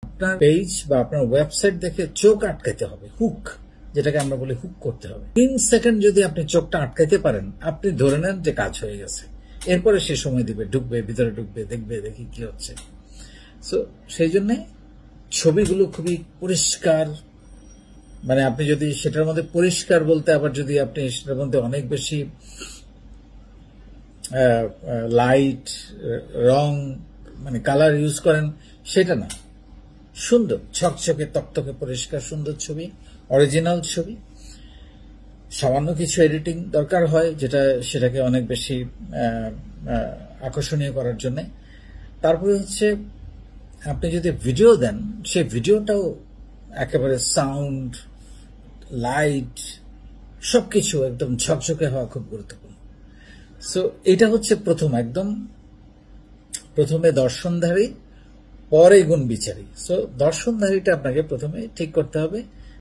আপনার পেজ বা আপনার ওয়েবসাইট দেখে চোখ আটকাইতে হবে, হুক, যেটাকে আমরা বলি হুক করতে হবে। 3 সেকেন্ড যদি আপনি চোখটা আটকাইতে পারেন, আপনি ধরে নেন যে কাজ হয়ে গেছে। এরপরে সে সময় দিবে, ঢুকবে, ভিতরে ঢুকবে, দেখবে, দেখি কি হচ্ছে। সো সেই জন্য ছবিগুলো খুবই পরিষ্কার, মানে আপনি যদি সেটার মধ্যে পরিষ্কার বলতে আবার যদি আপনি সেটার মধ্যে অনেক বেশি লাইট, রং, মানে কালার ইউজ করেন, সেটা না। সুন্দর ছকছকে তকতকে পরিষ্কার সুন্দর ছবি, অরিজিনাল ছবি। সামান্য কিছু এডিটিং দরকার হয়, যেটা সেটাকে অনেক বেশি আকর্ষণীয় করার জন্য। তারপরে হচ্ছে আপনি যদি ভিডিও দেন, সেই ভিডিওটাও একেবারে সাউন্ড, লাইট, সবকিছু একদম ঝকঝকে হওয়া খুব গুরুত্বপূর্ণ। সো এটা হচ্ছে একদম প্রথমে দর্শনধারী, পরে গুণ বিচারী। সো দর্শনধারীটা আপনাকে প্রথমে ঠিক করতে হবে।